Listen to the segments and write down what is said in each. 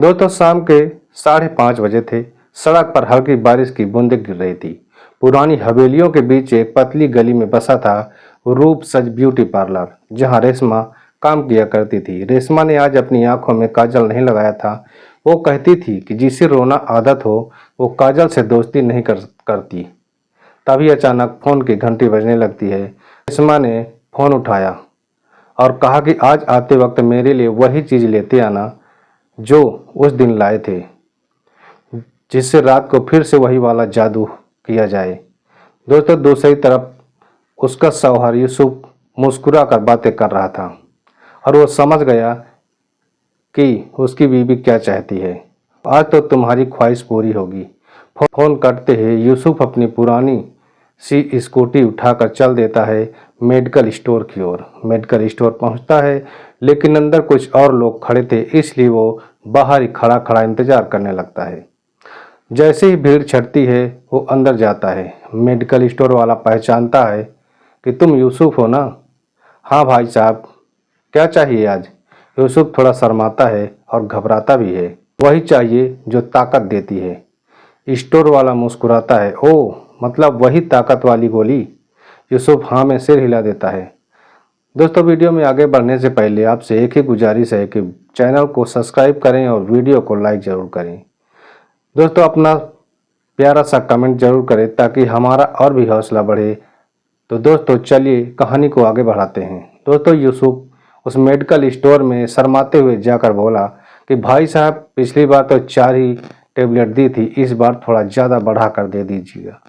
दोस्तों शाम के 5:30 बजे थे। सड़क पर हल्की बारिश की बूंदें गिर रही थी। पुरानी हवेलियों के बीच एक पतली गली में बसा था रूप सज ब्यूटी पार्लर, जहां रेशमा काम किया करती थी। रेशमा ने आज अपनी आंखों में काजल नहीं लगाया था। वो कहती थी कि जिसे रोना आदत हो वो काजल से दोस्ती नहीं करती। तभी अचानक फोन की घंटी बजने लगती है। रेशमा ने फोन उठाया और कहा कि आज आते वक्त मेरे लिए वही चीज लेते आना जो उस दिन लाए थे, जिससे रात को फिर से वही वाला जादू किया जाए। दोस्तों दूसरी तरफ उसका शौहर यूसुफ मुस्कुरा कर बातें कर रहा था और वो समझ गया कि उसकी बीवी क्या चाहती है। आज तो तुम्हारी ख्वाहिश पूरी होगी। फोन करते ही यूसुफ अपनी पुरानी सी स्कूटी उठाकर चल देता है मेडिकल स्टोर की ओर। मेडिकल स्टोर पहुंचता है लेकिन अंदर कुछ और लोग खड़े थे, इसलिए वो बाहर ही खड़ा खड़ा इंतजार करने लगता है। जैसे ही भीड़ छटती है वो अंदर जाता है। मेडिकल स्टोर वाला पहचानता है कि तुम यूसुफ हो ना। हाँ भाई साहब, क्या चाहिए आज? यूसुफ थोड़ा शर्माता है और घबराता भी है। वही चाहिए जो ताकत देती है। स्टोर वाला मुस्कुराता है। ओह, मतलब वही ताकत वाली गोली? यूसुफ हाँ में सिर हिला देता है। दोस्तों वीडियो में आगे बढ़ने से पहले आपसे एक ही गुजारिश है कि चैनल को सब्सक्राइब करें और वीडियो को लाइक ज़रूर करें। दोस्तों अपना प्यारा सा कमेंट जरूर करें ताकि हमारा और भी हौसला बढ़े। तो दोस्तों चलिए कहानी को आगे बढ़ाते हैं। दोस्तों यूसुफ उस मेडिकल स्टोर में शर्माते हुए जाकर बोला कि भाई साहब, पिछली बार तो 4 ही टेबलेट दी थी, इस बार थोड़ा ज़्यादा बढ़ा कर दे दीजिएगा।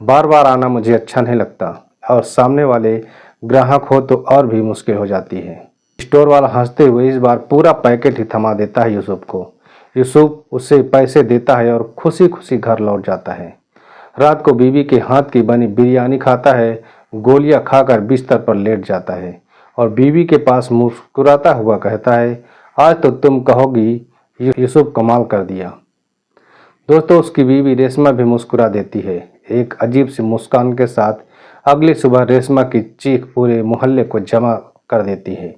बार बार आना मुझे अच्छा नहीं लगता और सामने वाले ग्राहक हो तो और भी मुश्किल हो जाती है। स्टोर वाला हंसते हुए इस बार पूरा पैकेट ही थमा देता है यूसुफ को। यूसुफ उसे पैसे देता है और खुशी खुशी घर लौट जाता है। रात को बीवी के हाथ की बनी बिरयानी खाता है, गोलियां खाकर बिस्तर पर लेट जाता है और बीवी के पास मुस्कुराता हुआ कहता है, आज तो तुम कहोगी यूसुफ कमाल कर दिया। दोस्तों उसकी बीवी रेशमा भी मुस्कुरा देती है, एक अजीब सी मुस्कान के साथ। अगली सुबह रेशमा की चीख पूरे मोहल्ले को जमा कर देती है।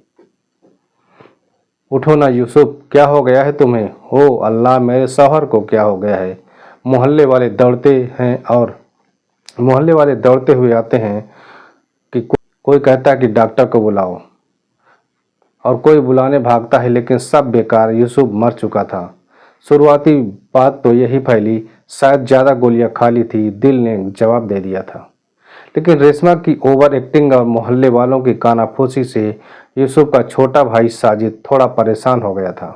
उठो ना यूसुफ, क्या हो गया है तुम्हें? हो अल्लाह, मेरे शौहर को क्या हो गया है? मोहल्ले वाले दौड़ते हैं और मोहल्ले वाले दौड़ते हुए आते हैं कि कोई कहता है कि डॉक्टर को बुलाओ और कोई बुलाने भागता है, लेकिन सब बेकार। यूसुफ मर चुका था। शुरुआती बात तो यही फैली, शायद ज़्यादा गोलियां खा ली थी, दिल ने जवाब दे दिया था। लेकिन रेशमा की ओवर एक्टिंग और मोहल्ले वालों की कानाफूसी से यूसुफ का छोटा भाई साजिद थोड़ा परेशान हो गया था।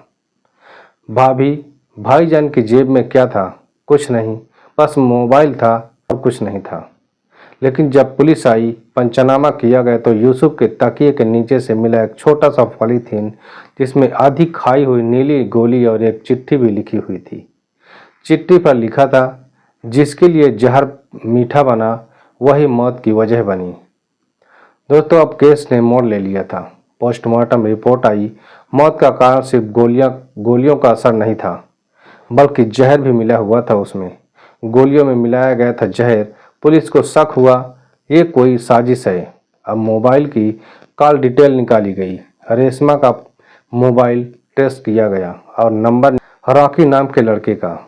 भाभी, भाईजान की जेब में क्या था? कुछ नहीं, बस मोबाइल था और कुछ नहीं था। लेकिन जब पुलिस आई, पंचनामा किया गया तो यूसुफ के तकिए के नीचे से मिला एक छोटा सा पॉलीथीन, जिसमें आधी खाई हुई नीली गोली और एक चिट्ठी भी लिखी हुई थी। चिट्ठी पर लिखा था, जिसके लिए जहर मीठा बना वही मौत की वजह बनी। दोस्तों अब केस ने मोड़ ले लिया था। पोस्टमार्टम रिपोर्ट आई। मौत का कारण सिर्फ गोलियों का असर नहीं था, बल्कि जहर भी मिला हुआ था उसमें। गोलियों में मिलाया गया था जहर। पुलिस को शक हुआ ये कोई साजिश है। अब मोबाइल की कॉल डिटेल निकाली गई। रेशमा का मोबाइल टेस्ट किया गया और नंबर रॉकी नाम के लड़के का,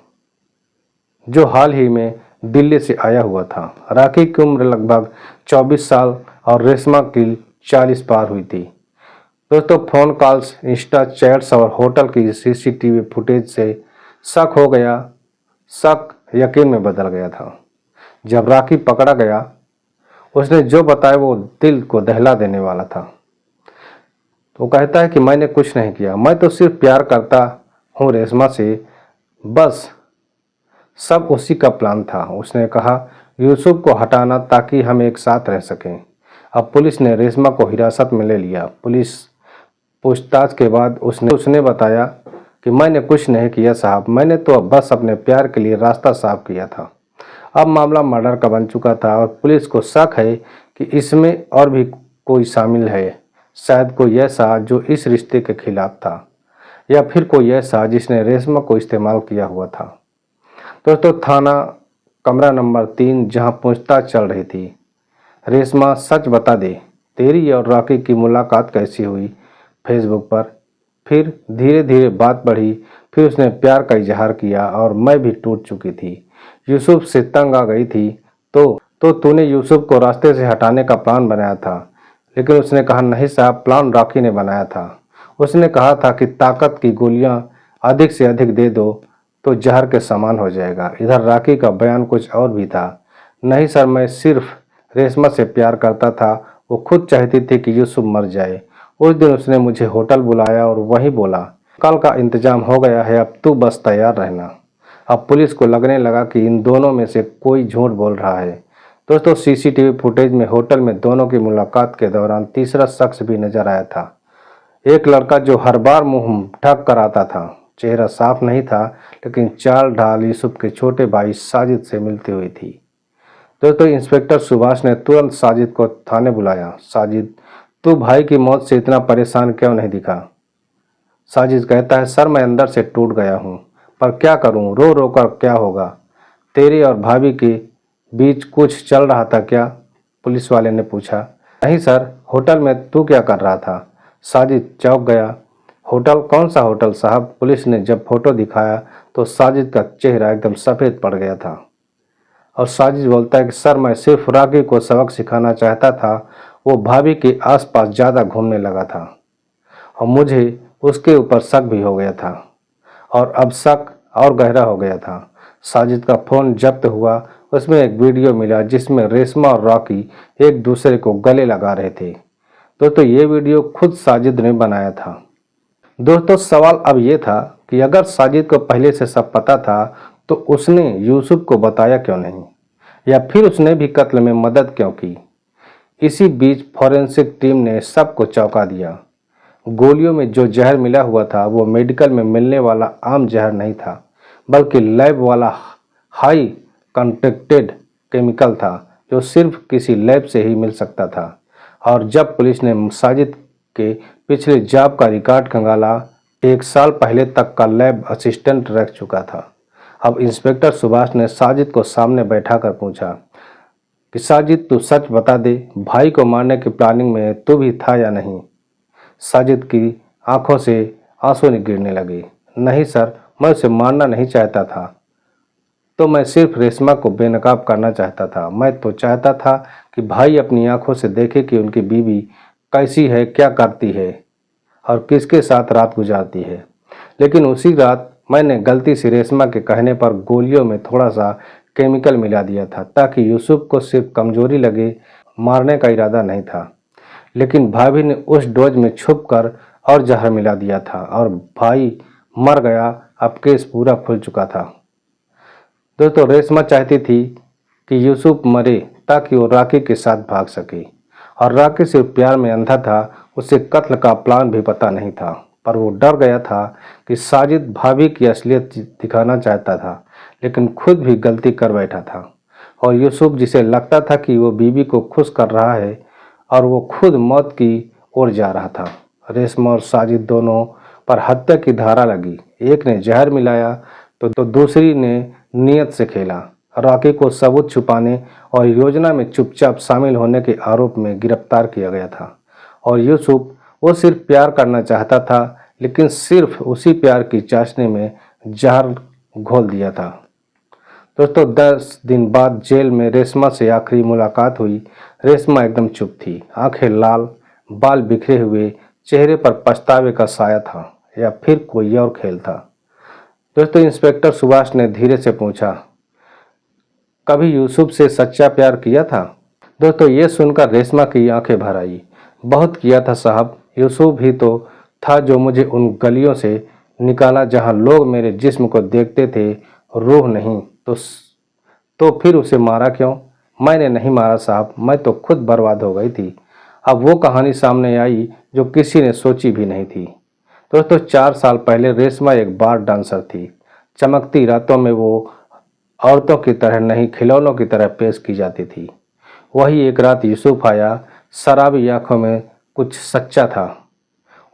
जो हाल ही में दिल्ली से आया हुआ था। राखी की उम्र लगभग 24 साल और रेशमा की 40 पार हुई थी। दोस्तों फोन कॉल्स, इंस्टा चैट्स और होटल की सीसीटीवी फुटेज से शक हो गया। शक यकीन में बदल गया था। जब राखी पकड़ा गया, उसने जो बताया वो दिल को दहला देने वाला था। तो कहता है कि मैंने कुछ नहीं किया, मैं तो सिर्फ प्यार करता हूँ रेशमा से, बस सब उसी का प्लान था। उसने कहा यूसुफ को हटाना ताकि हम एक साथ रह सकें। अब पुलिस ने रेशमा को हिरासत में ले लिया। पुलिस पूछताछ के बाद उसने बताया कि मैंने कुछ नहीं किया साहब, मैंने तो बस अपने प्यार के लिए रास्ता साफ किया था। अब मामला मर्डर का बन चुका था और पुलिस को शक है कि इसमें और भी कोई शामिल है। शायद कोई ऐसा जो इस रिश्ते के खिलाफ था, या फिर कोई ऐसा जिसने रेशमा को इस्तेमाल किया हुआ था। दोस्तों थाना कमरा नंबर 3, जहां पूछताछ चल रही थी। रेशमा, सच बता दे, तेरी और रॉकी की मुलाकात कैसी हुई? फेसबुक पर। फिर धीरे धीरे बात बढ़ी फिर उसने प्यार का इजहार किया और मैं भी टूट चुकी थी, यूसुफ से तंग आ गई थी। तो तूने यूसुफ को रास्ते से हटाने का प्लान बनाया था। लेकिन उसने कहा, नहीं साहब, प्लान रॉकी ने बनाया था। उसने कहा था कि ताकत की गोलियां अधिक से अधिक दे दो तो जहर के समान हो जाएगा। इधर रॉकी का बयान कुछ और भी था। नहीं सर, मैं सिर्फ रेशमा से प्यार करता था। वो खुद चाहती थी कि यूसुफ मर जाए। उस दिन उसने मुझे होटल बुलाया और वहीं बोला, कल का इंतजाम हो गया है, अब तू बस तैयार रहना। अब पुलिस को लगने लगा कि इन दोनों में से कोई झूठ बोल रहा है। दोस्तों, सीसीटीवी फुटेज में होटल में दोनों की मुलाकात के दौरान तीसरा शख्स भी नजर आया था। एक लड़का जो हर बार मुंह ढक कर आता था। चेहरा साफ नहीं था, लेकिन चाल ढाल यूसुफ के छोटे भाई साजिद से मिलती हुई थी। दोस्तों, इंस्पेक्टर सुभाष ने तुरंत साजिद को थाने बुलाया। साजिद, तू भाई की मौत से इतना परेशान क्यों नहीं दिखा? साजिद कहता है, सर मैं अंदर से टूट गया हूँ, पर क्या करूँ, रो रो कर क्या होगा। तेरे और भाभी के बीच कुछ चल रहा था क्या? पुलिस वाले ने पूछा। नहीं सर, होटल में तू क्या कर रहा था? साजिद चौंक गया। होटल? कौन सा होटल साहब? पुलिस ने जब फोटो दिखाया तो साजिद का चेहरा एकदम सफ़ेद पड़ गया था। और साजिद बोलता है कि सर मैं सिर्फ रागी को सबक सिखाना चाहता था। वो भाभी के आसपास ज़्यादा घूमने लगा था और मुझे उसके ऊपर शक भी हो गया था, और अब शक और गहरा हो गया था। साजिद का फ़ोन जब्त हुआ। उसमें एक वीडियो मिला जिसमें रेशमा और रॉकी एक दूसरे को गले लगा रहे थे। दोस्तों, ये वीडियो खुद साजिद ने बनाया था। दोस्तों, सवाल अब ये था कि अगर साजिद को पहले से सब पता था तो उसने यूसुफ को बताया क्यों नहीं, या फिर उसने भी कत्ल में मदद क्यों की? इसी बीच फॉरेंसिक टीम ने सबको चौंका दिया। गोलियों में जो जहर मिला हुआ था वो मेडिकल में मिलने वाला आम जहर नहीं था, बल्कि लैब वाला हाई कंटेक्टेड केमिकल था जो सिर्फ किसी लैब से ही मिल सकता था। और जब पुलिस ने साजिद के पिछले जॉब का रिकॉर्ड खंगाला, 1 साल पहले तक का लैब असिस्टेंट रख चुका था। अब इंस्पेक्टर सुभाष ने साजिद को सामने बैठाकर पूछा कि साजिद, तू सच बता दे, भाई को मारने की प्लानिंग में तू भी था या नहीं? साजिद की आंखों से आंसू गिरने लगे। नहीं सर, मैं उसे मारना नहीं चाहता था। तो मैं सिर्फ रेशमा को बेनकाब करना चाहता था। मैं तो चाहता था कि भाई अपनी आंखों से देखे कि उनकी बीवी कैसी है, क्या करती है और किसके साथ रात गुजारती है। लेकिन उसी रात मैंने गलती से रेशमा के कहने पर गोलियों में थोड़ा सा केमिकल मिला दिया था, ताकि यूसुफ को सिर्फ कमजोरी लगे, मारने का इरादा नहीं था। लेकिन भाभी ने उस डोज में छुप कर और जहर मिला दिया था और भाई मर गया। अब केस पूरा खुल चुका था। दोस्तों, रेशमा चाहती थी कि यूसुफ मरे ताकि वो राखी के साथ भाग सके, और राखी सिर्फ प्यार में अंधा था। उसे कत्ल का प्लान भी पता नहीं था, पर वो डर गया था कि साजिद भाभी की असलियत दिखाना चाहता था, लेकिन खुद भी गलती कर बैठा था। और यूसुफ, जिसे लगता था कि वो बीवी को खुश कर रहा है, और वो खुद मौत की ओर जा रहा था। रेशमा और साजिद दोनों पर हत्या की धारा लगी। एक ने जहर मिलाया तो दूसरी ने नियत से खेला। रॉकी को सबूत छुपाने और योजना में चुपचाप शामिल होने के आरोप में गिरफ्तार किया गया था। और यूसुफ, वो सिर्फ प्यार करना चाहता था, लेकिन सिर्फ उसी प्यार की चाशनी में जहर घोल दिया था। दोस्तों, 10 दिन बाद जेल में रेशमा से आखिरी मुलाकात हुई। रेशमा एकदम चुप थी, आंखें लाल, बाल बिखरे हुए, चेहरे पर पछतावे का साया था, या फिर कोई और खेल था। दोस्तों, इंस्पेक्टर सुभाष ने धीरे से पूछा, कभी यूसुफ से सच्चा प्यार किया था? दोस्तों, ये सुनकर रेशमा की आंखें भर आई। बहुत किया था साहब। यूसुफ ही तो था जो मुझे उन गलियों से निकाला जहां लोग मेरे जिस्म को देखते थे, रूह नहीं। तो फिर उसे मारा क्यों? मैंने नहीं मारा साहब, मैं तो खुद बर्बाद हो गई थी। अब वो कहानी सामने आई जो किसी ने सोची भी नहीं थी। दोस्तों, 4 साल पहले रेशमा एक बार डांसर थी। चमकती रातों में वो औरतों की तरह नहीं, खिलौनों की तरह पेश की जाती थी। वही एक रात यूसुफ आया, शराबी आंखों में कुछ सच्चा था।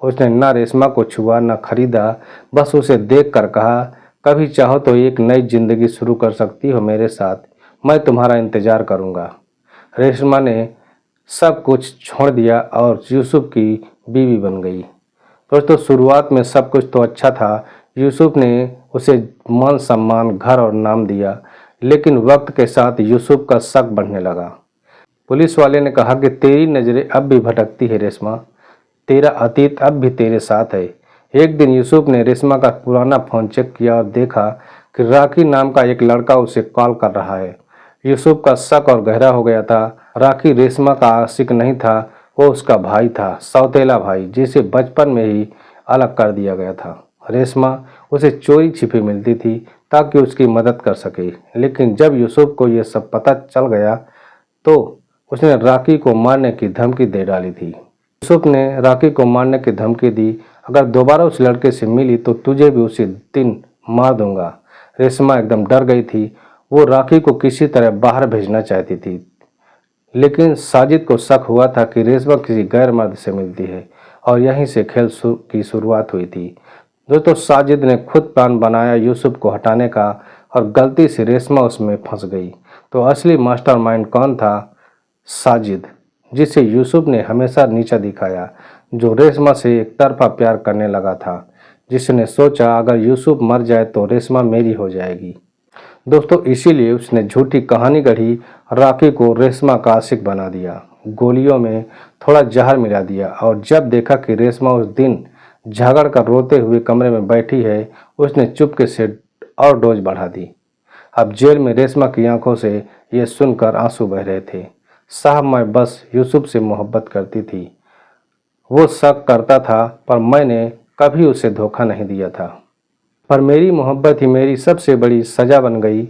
उसने ना रेशमा को छुआ, ना खरीदा, बस उसे देख कर कहा, कभी चाहो तो एक नई जिंदगी शुरू कर सकती हो मेरे साथ, मैं तुम्हारा इंतजार करूंगा। रेशमा ने सब कुछ छोड़ दिया और यूसुफ की बीवी बन गई। दोस्तों, शुरुआत में सब कुछ तो अच्छा था। यूसुफ ने उसे मान सम्मान, घर और नाम दिया, लेकिन वक्त के साथ यूसुफ का शक बढ़ने लगा। पुलिस वाले ने कहा कि तेरी नज़रें अब भी भटकती है रेशमा, तेरा अतीत अब भी तेरे साथ है। एक दिन यूसुफ ने रेशमा का पुराना फ़ोन चेक किया और देखा कि राखी नाम का एक लड़का उसे कॉल कर रहा है। यूसुफ का शक और गहरा हो गया था। राखी रेशमा का आशिक नहीं था, वो उसका भाई था, सौतेला भाई, जिसे बचपन में ही अलग कर दिया गया था। रेशमा उसे चोरी छिपे मिलती थी ताकि उसकी मदद कर सके, लेकिन जब यूसुफ को यह सब पता चल गया तो उसने राखी को मारने की धमकी दे डाली थी। यूसुफ ने राखी को मारने की धमकी दी, अगर दोबारा उस लड़के से मिली तो तुझे भी उसी दिन मार दूंगा। रेशमा एकदम डर गई थी। वो राखी को किसी तरह बाहर भेजना चाहती थी, लेकिन साजिद को शक हुआ था कि रेशमा किसी गैर मर्द से मिलती है और यहीं से खेल की शुरुआत हुई थी। दोस्तों, साजिद ने खुद प्लान बनाया यूसुफ को हटाने का और गलती से रेशमा उसमें फंस गई। तो असली मास्टरमाइंड कौन था? साजिद, जिसे यूसुफ ने हमेशा नीचा दिखाया, जो रेशमा से एक तरफा प्यार करने लगा था, जिसने सोचा अगर यूसुफ मर जाए तो रेशमा मेरी हो जाएगी। दोस्तों, इसीलिए उसने झूठी कहानी गढ़ी, राखी को रेशमा का आशिक बना दिया, गोलियों में थोड़ा जहर मिला दिया और जब देखा कि रेशमा उस दिन झगड़ कर रोते हुए कमरे में बैठी है, उसने चुपके से और डोज बढ़ा दी। अब जेल में रेशमा की आंखों से ये सुनकर आंसू बह रहे थे। साहब, मैं बस यूसुफ से मोहब्बत करती थी, वो शक करता था, पर मैंने कभी उसे धोखा नहीं दिया था, पर मेरी मोहब्बत ही मेरी सबसे बड़ी सज़ा बन गई।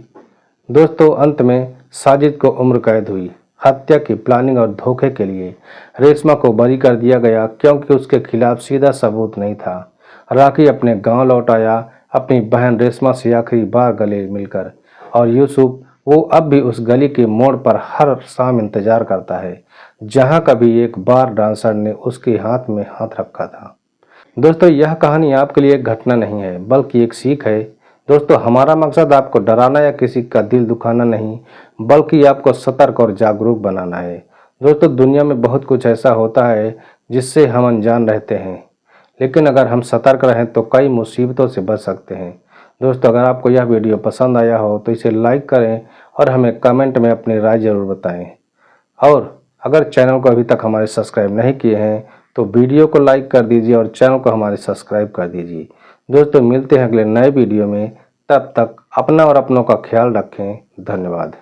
दोस्तों, अंत में साजिद को उम्र कैद हुई। हत्या की प्लानिंग और धोखे के लिए रेशमा को बरी कर दिया गया क्योंकि उसके खिलाफ सीधा सबूत नहीं था। राखी अपने गांव लौट आया, अपनी बहन रेशमा से आखिरी बार गले मिलकर, और यूसुफ, वो अब भी उस गली के मोड़ पर हर शाम इंतजार करता है जहां कभी एक बार डांसर ने उसके हाथ में हाथ रखा था। दोस्तों, यह कहानी आपके लिए एक घटना नहीं है, बल्कि एक सीख है। दोस्तों, हमारा मकसद आपको डराना या किसी का दिल दुखाना नहीं, बल्कि आपको सतर्क और जागरूक बनाना है। दोस्तों, दुनिया में बहुत कुछ ऐसा होता है जिससे हम अनजान रहते हैं, लेकिन अगर हम सतर्क रहें तो कई मुसीबतों से बच सकते हैं। दोस्तों, अगर आपको यह वीडियो पसंद आया हो तो इसे लाइक करें और हमें कमेंट में अपनी राय जरूर बताएं। और अगर चैनल को अभी तक हमारे सब्सक्राइब नहीं किए हैं तो वीडियो को लाइक कर दीजिए और चैनल को हमारे सब्सक्राइब कर दीजिए। दोस्तों, मिलते हैं अगले नए वीडियो में, तब तक अपना और अपनों का ख्याल रखें। धन्यवाद।